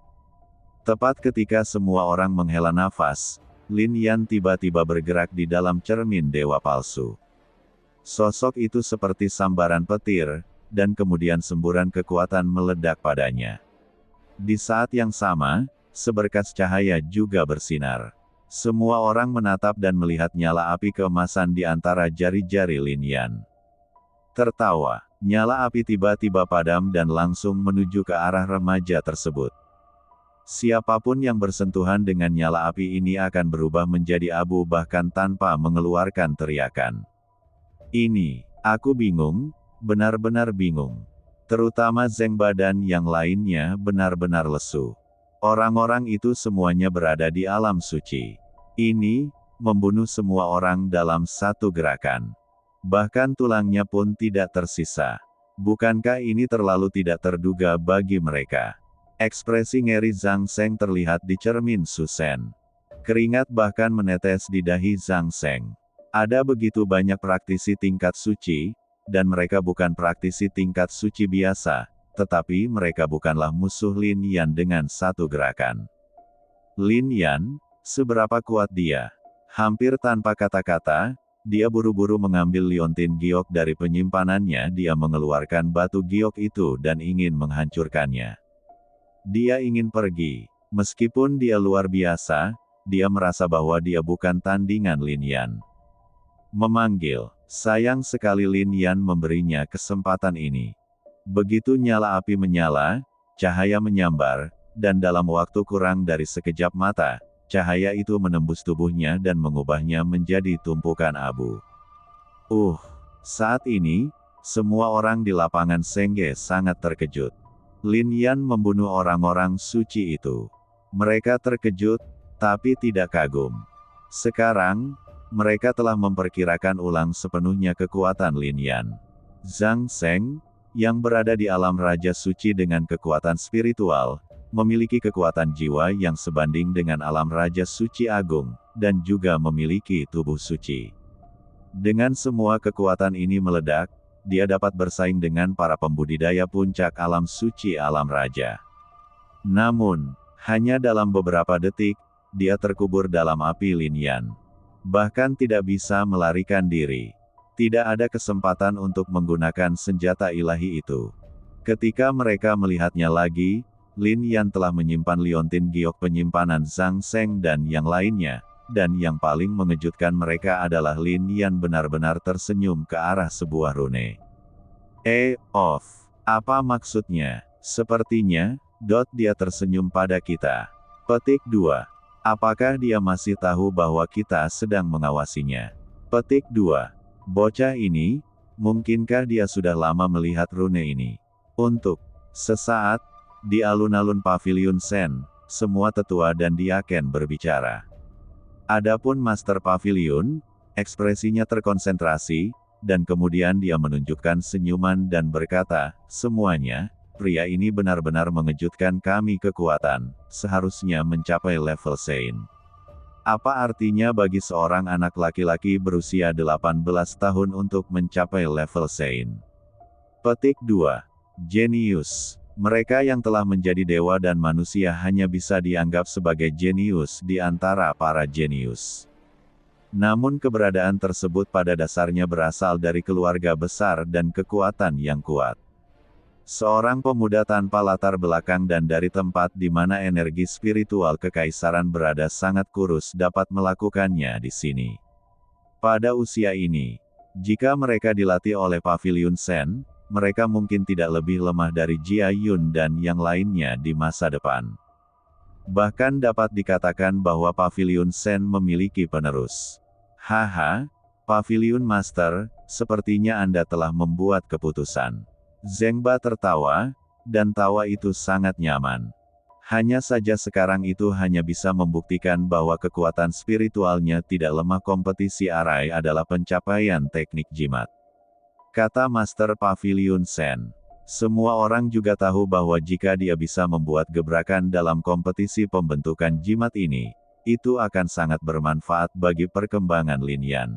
[SPEAKER 2] Tepat ketika semua orang menghela nafas, Lin Yan tiba-tiba bergerak di dalam cermin dewa palsu. Sosok itu seperti sambaran petir, dan kemudian semburan kekuatan meledak padanya. Di saat yang sama, seberkas cahaya juga bersinar. Semua orang menatap dan melihat nyala api keemasan di antara jari-jari Lin Yan. Tertawa, nyala api tiba-tiba padam dan langsung menuju ke arah remaja tersebut. Siapapun yang bersentuhan dengan nyala api ini akan berubah menjadi abu bahkan tanpa mengeluarkan teriakan. Ini, aku bingung, benar-benar bingung. Terutama Zheng Ba dan yang lainnya benar-benar lesu. Orang-orang itu semuanya berada di alam suci. Ini, membunuh semua orang dalam satu gerakan. Bahkan tulangnya pun tidak tersisa. Bukankah ini terlalu tidak terduga bagi mereka? Ekspresi ngeri Zhang Seng terlihat di cermin Su Shen. Keringat bahkan menetes di dahi Zhang Seng. Ada begitu banyak praktisi tingkat suci, dan mereka bukan praktisi tingkat suci biasa, tetapi mereka bukanlah musuh Lin Yan dengan satu gerakan. Lin Yan, seberapa kuat dia? Hampir tanpa kata-kata, dia buru-buru mengambil liontin giok dari penyimpanannya. Dia mengeluarkan batu giok itu dan ingin menghancurkannya. Dia ingin pergi. Meskipun dia luar biasa, dia merasa bahwa dia bukan tandingan Lin Yan. Memanggil, sayang sekali Lin Yan memberinya kesempatan ini. Begitu nyala api menyala, cahaya menyambar, dan dalam waktu kurang dari sekejap mata, cahaya itu menembus tubuhnya dan mengubahnya menjadi tumpukan abu. Saat ini, semua orang di lapangan Sengge sangat terkejut. Lin Yan membunuh orang-orang suci itu. Mereka terkejut, tapi tidak kagum. Sekarang, mereka telah memperkirakan ulang sepenuhnya kekuatan Lin Yan. Zhang Seng, yang berada di alam Raja Suci dengan kekuatan spiritual, memiliki kekuatan jiwa yang sebanding dengan alam Raja Suci Agung, dan juga memiliki tubuh suci. Dengan semua kekuatan ini meledak, dia dapat bersaing dengan para pembudidaya puncak alam suci alam Raja. Namun, hanya dalam beberapa detik, dia terkubur dalam api Lin Yan. Bahkan tidak bisa melarikan diri. Tidak ada kesempatan untuk menggunakan senjata ilahi itu. Ketika mereka melihatnya lagi, Lin Yan telah menyimpan liontin giok penyimpanan Zhang Seng dan yang lainnya, dan yang paling mengejutkan mereka adalah Lin Yan benar-benar tersenyum ke arah sebuah rune. Apa maksudnya? Sepertinya, dia tersenyum pada kita. Petik 2. Apakah dia masih tahu bahwa kita sedang mengawasinya? Petik 2. Bocah ini, mungkinkah dia sudah lama melihat rune ini? Untuk sesaat, di alun-alun Paviliun Sen, semua tetua dan diaken berbicara. Adapun Master Paviliun, ekspresinya terkonsentrasi, dan kemudian dia menunjukkan senyuman dan berkata, semuanya, pria ini benar-benar mengejutkan kami kekuatan, seharusnya mencapai level Sein. Apa artinya bagi seorang anak laki-laki berusia 18 tahun untuk mencapai level Sein? Petik 2. Jenius. Mereka yang telah menjadi dewa dan manusia hanya bisa dianggap sebagai jenius di antara para jenius. Namun keberadaan tersebut pada dasarnya berasal dari keluarga besar dan kekuatan yang kuat. Seorang pemuda tanpa latar belakang dan dari tempat di mana energi spiritual kekaisaran berada sangat kurus dapat melakukannya di sini. Pada usia ini, jika mereka dilatih oleh Paviliun Sen, mereka mungkin tidak lebih lemah dari Jia Yun dan yang lainnya di masa depan. Bahkan dapat dikatakan bahwa Paviliun Sen memiliki penerus. Haha, Paviliun Master, sepertinya Anda telah membuat keputusan. Zengba tertawa, dan tawa itu sangat nyaman. Hanya saja sekarang itu hanya bisa membuktikan bahwa kekuatan spiritualnya tidak lemah. Kompetisi arai adalah pencapaian teknik jimat. Kata Master Paviliun Sen. Semua orang juga tahu bahwa jika dia bisa membuat gebrakan dalam kompetisi pembentukan jimat ini, itu akan sangat bermanfaat bagi perkembangan Lin Yan.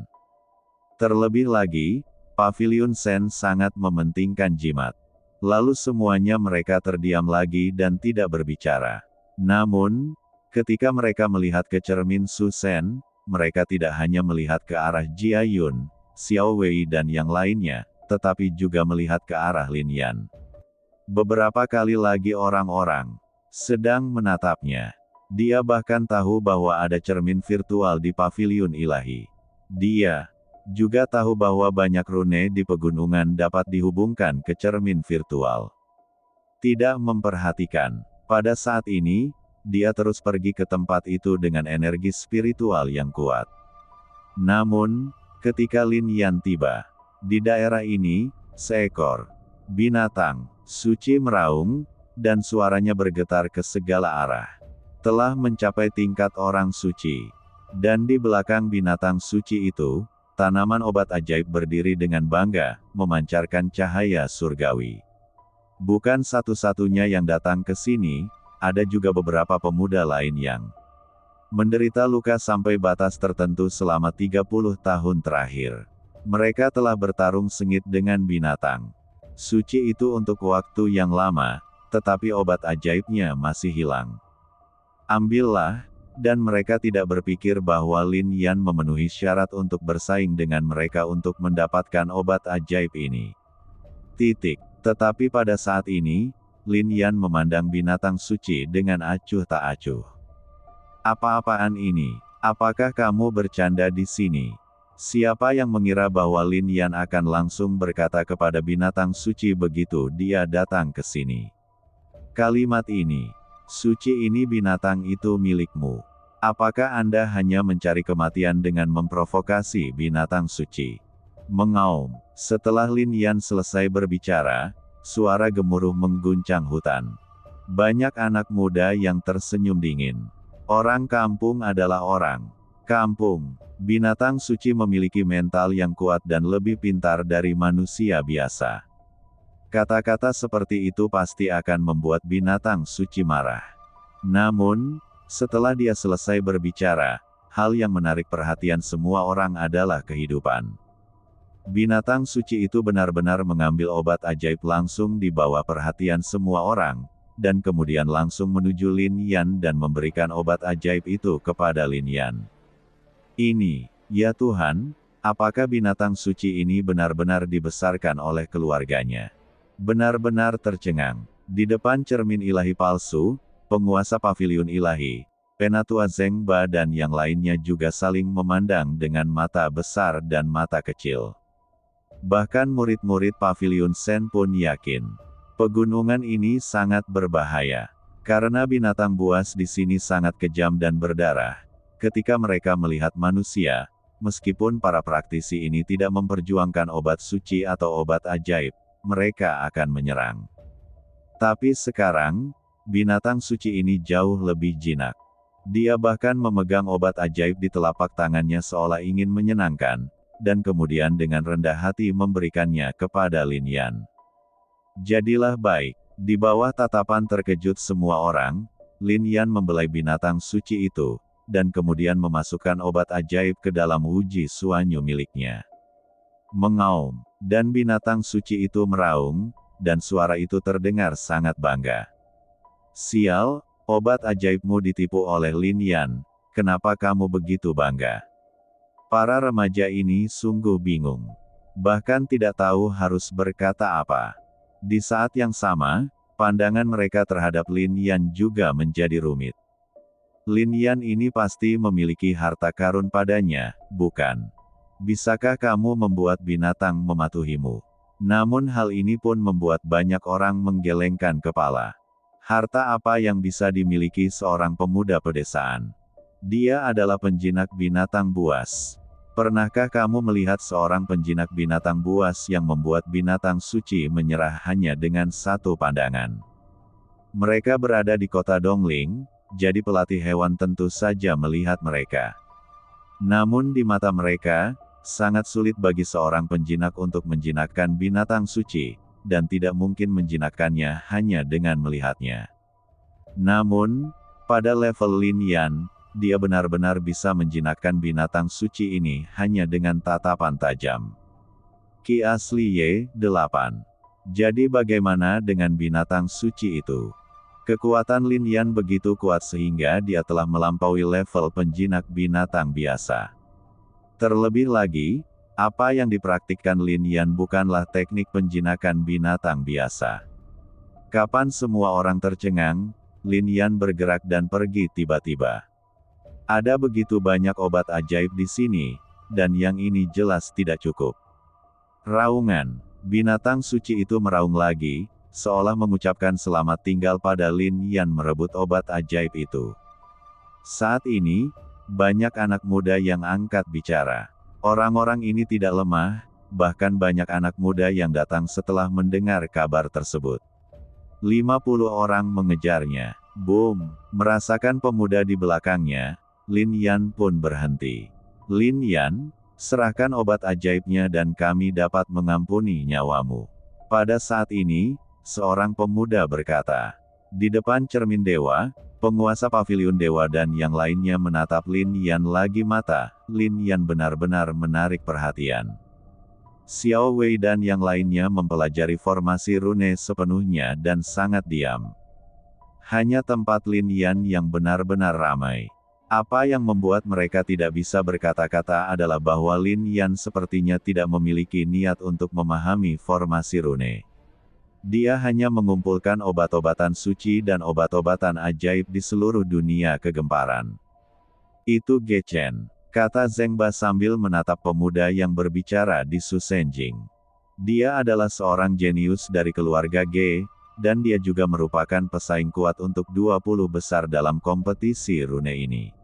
[SPEAKER 2] Terlebih lagi, Paviliun Sen sangat mementingkan jimat. Lalu semuanya mereka terdiam lagi dan tidak berbicara. Namun, ketika mereka melihat ke cermin Su Sen, mereka tidak hanya melihat ke arah Jia Yun, Xiao Wei dan yang lainnya, tetapi juga melihat ke arah Lin Yan. Beberapa kali lagi orang-orang sedang menatapnya. Dia bahkan tahu bahwa ada cermin virtual di Paviliun Ilahi. Dia juga tahu bahwa banyak rune di pegunungan dapat dihubungkan ke cermin virtual. Tidak memperhatikan. Pada saat ini, dia terus pergi ke tempat itu dengan energi spiritual yang kuat. Namun, ketika Lin Yan tiba, di daerah ini, seekor binatang suci meraung, dan suaranya bergetar ke segala arah. Telah mencapai tingkat orang suci. Dan di belakang binatang suci itu, tanaman obat ajaib berdiri dengan bangga, memancarkan cahaya surgawi. Bukan satu-satunya yang datang ke sini, ada juga beberapa pemuda lain yang menderita luka sampai batas tertentu selama 30 tahun terakhir. Mereka telah bertarung sengit dengan binatang suci itu untuk waktu yang lama, tetapi obat ajaibnya masih hilang. Ambillah, dan mereka tidak berpikir bahwa Lin Yan memenuhi syarat untuk bersaing dengan mereka untuk mendapatkan obat ajaib ini. Tetapi pada saat ini, Lin Yan memandang binatang suci dengan acuh tak acuh. Apa-apaan ini? Apakah kamu bercanda di sini? Siapa yang mengira bahwa Lin Yan akan langsung berkata kepada binatang suci begitu dia datang ke sini? Kalimat ini, suci ini binatang itu milikmu. Apakah Anda hanya mencari kematian dengan memprovokasi binatang suci? Mengaum. Setelah Lin Yan selesai berbicara, suara gemuruh mengguncang hutan. Banyak anak muda yang tersenyum dingin. Orang kampung adalah orang kampung. Binatang suci memiliki mental yang kuat dan lebih pintar dari manusia biasa. Kata-kata seperti itu pasti akan membuat binatang suci marah. Namun, setelah dia selesai berbicara, hal yang menarik perhatian semua orang adalah kehidupan. Binatang suci itu benar-benar mengambil obat ajaib langsung di bawah perhatian semua orang, dan kemudian langsung menuju Lin Yan dan memberikan obat ajaib itu kepada Lin Yan. Ini, ya Tuhan, apakah binatang suci ini benar-benar dibesarkan oleh keluarganya? Benar-benar tercengang. Di depan cermin ilahi palsu, penguasa Paviliun Ilahi, Penatua Zengba dan yang lainnya juga saling memandang dengan mata besar dan mata kecil. Bahkan murid-murid Paviliun Sen pun yakin Pegunungan ini sangat berbahaya. Karena binatang buas di sini sangat kejam dan berdarah. Ketika mereka melihat manusia, meskipun para praktisi ini tidak memperjuangkan obat suci atau obat ajaib, mereka akan menyerang. Tapi sekarang, binatang suci ini jauh lebih jinak. Dia bahkan memegang obat ajaib di telapak tangannya seolah ingin menyenangkan, dan kemudian dengan rendah hati memberikannya kepada Lin Yan. Jadilah baik. Di bawah tatapan terkejut semua orang, Lin Yan membelai binatang suci itu, dan kemudian memasukkan obat ajaib ke dalam uji suanyu miliknya. Mengaum, dan binatang suci itu meraung, dan suara itu terdengar sangat bangga. Sial, obat ajaibmu ditipu oleh Lin Yan, kenapa kamu begitu bangga? Para remaja ini sungguh bingung. Bahkan tidak tahu harus berkata apa. Di saat yang sama, pandangan mereka terhadap Lin Yan juga menjadi rumit. Lin Yan ini pasti memiliki harta karun padanya, bukan? Bisakah kamu membuat binatang mematuhimu? Namun hal ini pun membuat banyak orang menggelengkan kepala. Harta apa yang bisa dimiliki seorang pemuda pedesaan? Dia adalah penjinak binatang buas. Pernahkah kamu melihat seorang penjinak binatang buas yang membuat binatang suci menyerah hanya dengan satu pandangan? Mereka berada di kota Dongling, jadi pelatih hewan tentu saja melihat mereka. Namun di mata mereka, sangat sulit bagi seorang penjinak untuk menjinakkan binatang suci, dan tidak mungkin menjinakkannya hanya dengan melihatnya. Namun, pada level Lin Yan, dia benar-benar bisa menjinakkan binatang suci ini hanya dengan tatapan tajam. Ki asli Y8. Jadi bagaimana dengan binatang suci itu? Kekuatan Lin Yan begitu kuat sehingga dia telah melampaui level penjinak binatang biasa. Terlebih lagi, apa yang dipraktikkan Lin Yan bukanlah teknik penjinakan binatang biasa. Kapan semua orang tercengang, Lin Yan bergerak dan pergi tiba-tiba. Ada begitu banyak obat ajaib di sini, dan yang ini jelas tidak cukup. Raungan, binatang suci itu meraung lagi, seolah mengucapkan selamat tinggal pada Lin Yan merebut obat ajaib itu. Saat ini, banyak anak muda yang angkat bicara. Orang-orang ini tidak lemah, bahkan banyak anak muda yang datang setelah mendengar kabar tersebut. 50 orang mengejarnya. Boom! Merasakan pemuda di belakangnya, Lin Yan pun berhenti. Lin Yan, serahkan obat ajaibnya dan kami dapat mengampuni nyawamu. Pada saat ini, seorang pemuda berkata. Di depan cermin dewa, penguasa paviliun dewa dan yang lainnya menatap Lin Yan lagi mata. Lin Yan benar-benar menarik perhatian. Xiao Wei dan yang lainnya mempelajari formasi rune sepenuhnya dan sangat diam. Hanya tempat Lin Yan yang benar-benar ramai. Apa yang membuat mereka tidak bisa berkata-kata adalah bahwa Lin Yan sepertinya tidak memiliki niat untuk memahami formasi rune. Dia hanya mengumpulkan obat-obatan suci dan obat-obatan ajaib di seluruh dunia kegemparan. Itu Gechen, kata Zheng Ba sambil menatap pemuda yang berbicara di Susenjing. Dia adalah seorang jenius dari keluarga Ge, dan dia juga merupakan pesaing kuat untuk 20 besar dalam kompetisi rune ini.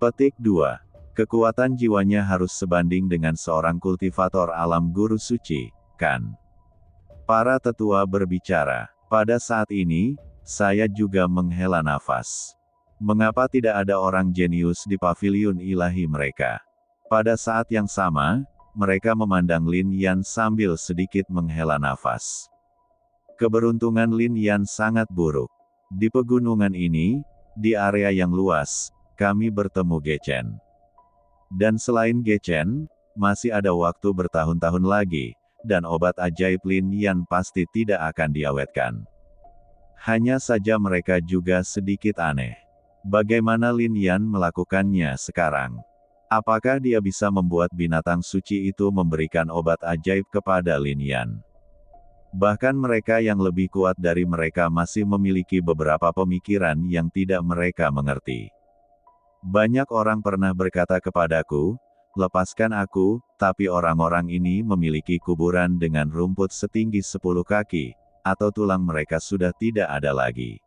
[SPEAKER 2] Petik 2. Kekuatan jiwanya harus sebanding dengan seorang kultivator alam guru suci, kan? Para tetua berbicara. Pada saat ini, saya juga menghela nafas. Mengapa tidak ada orang jenius di paviliun ilahi mereka? Pada saat yang sama, mereka memandang Lin Yan sambil sedikit menghela nafas. Keberuntungan Lin Yan sangat buruk. Di pegunungan ini, di area yang luas, kami bertemu Gechen. Dan selain Gechen, masih ada waktu bertahun-tahun lagi, dan obat ajaib Lin Yan pasti tidak akan diawetkan. Hanya saja mereka juga sedikit aneh. Bagaimana Lin Yan melakukannya sekarang? Apakah dia bisa membuat binatang suci itu memberikan obat ajaib kepada Lin Yan? Bahkan mereka yang lebih kuat dari mereka masih memiliki beberapa pemikiran yang tidak mereka mengerti. Banyak orang pernah berkata kepadaku, lepaskan aku, tapi orang-orang ini memiliki kuburan dengan rumput setinggi 10 kaki, atau tulang mereka sudah tidak ada lagi.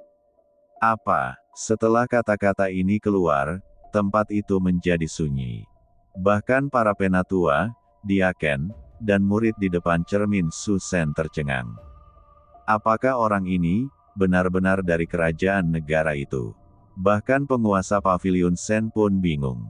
[SPEAKER 2] Apa? Setelah kata-kata ini keluar, tempat itu menjadi sunyi. Bahkan para penatua, diaken, dan murid di depan cermin Su Shen tercengang. Apakah orang ini benar-benar dari kerajaan negara itu? Bahkan penguasa pavilion Shen pun bingung.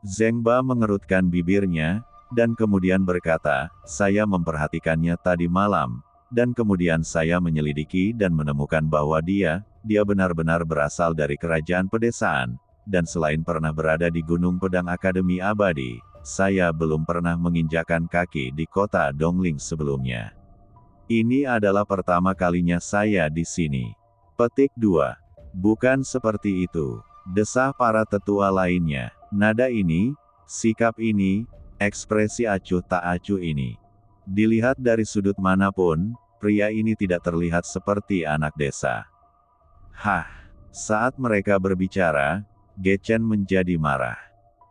[SPEAKER 2] Zheng Ba mengerutkan bibirnya, dan kemudian berkata, saya memperhatikannya tadi malam, dan kemudian saya menyelidiki dan menemukan bahwa dia benar-benar berasal dari kerajaan pedesaan, dan selain pernah berada di Gunung Pedang Akademi Abadi, saya belum pernah menginjakan kaki di kota Dongling sebelumnya. Ini adalah pertama kalinya saya di sini. Petik 2. Bukan seperti itu, desah para tetua lainnya. Nada ini, sikap ini, ekspresi acuh tak acuh ini. Dilihat dari sudut manapun, pria ini tidak terlihat seperti anak desa. Hah, saat mereka berbicara, Gechen menjadi marah.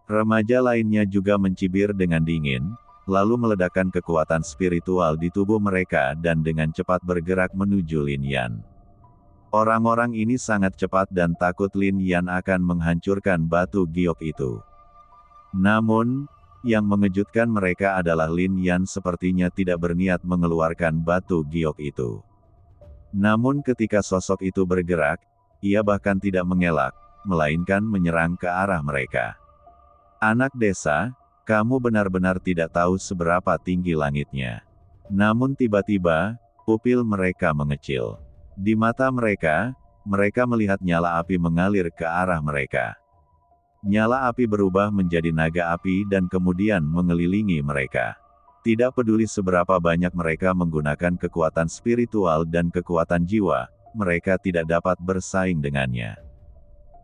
[SPEAKER 2] Remaja lainnya juga mencibir dengan dingin, lalu meledakkan kekuatan spiritual di tubuh mereka dan dengan cepat bergerak menuju Lin Yan. Orang-orang ini sangat cepat dan takut Lin Yan akan menghancurkan batu giok itu. Namun, yang mengejutkan mereka adalah Lin Yan sepertinya tidak berniat mengeluarkan batu giok itu. Namun ketika sosok itu bergerak, ia bahkan tidak mengelak, melainkan menyerang ke arah mereka. Anak desa, kamu benar-benar tidak tahu seberapa tinggi langitnya. Namun tiba-tiba, pupil mereka mengecil. Di mata mereka, mereka melihat nyala api mengalir ke arah mereka. Nyala api berubah menjadi naga api dan kemudian mengelilingi mereka. Tidak peduli seberapa banyak mereka menggunakan kekuatan spiritual dan kekuatan jiwa, mereka tidak dapat bersaing dengannya.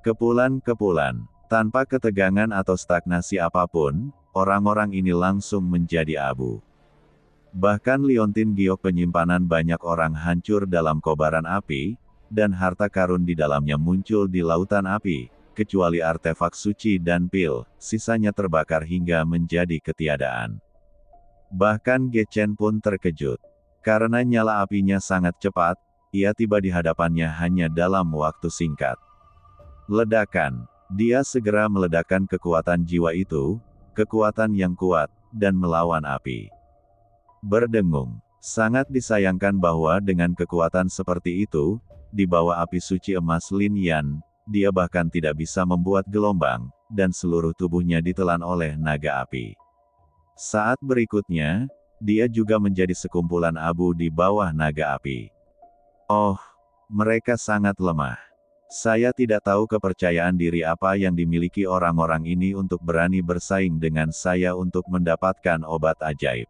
[SPEAKER 2] Kepulan-kepulan, tanpa ketegangan atau stagnasi apapun, orang-orang ini langsung menjadi abu. Bahkan liontin giok penyimpanan banyak orang hancur dalam kobaran api, dan harta karun di dalamnya muncul di lautan api, kecuali artefak suci dan pil, sisanya terbakar hingga menjadi ketiadaan. Bahkan Gechen pun terkejut. Karena nyala apinya sangat cepat, ia tiba di hadapannya hanya dalam waktu singkat. Ledakan. Dia segera meledakkan kekuatan jiwa itu, kekuatan yang kuat, dan melawan api. Berdengung. Sangat disayangkan bahwa dengan kekuatan seperti itu, di bawah api suci emas Lin Yan, dia bahkan tidak bisa membuat gelombang, dan seluruh tubuhnya ditelan oleh naga api. Saat berikutnya, dia juga menjadi sekumpulan abu di bawah naga api. Oh, mereka sangat lemah. Saya tidak tahu kepercayaan diri apa yang dimiliki orang-orang ini untuk berani bersaing dengan saya untuk mendapatkan obat ajaib.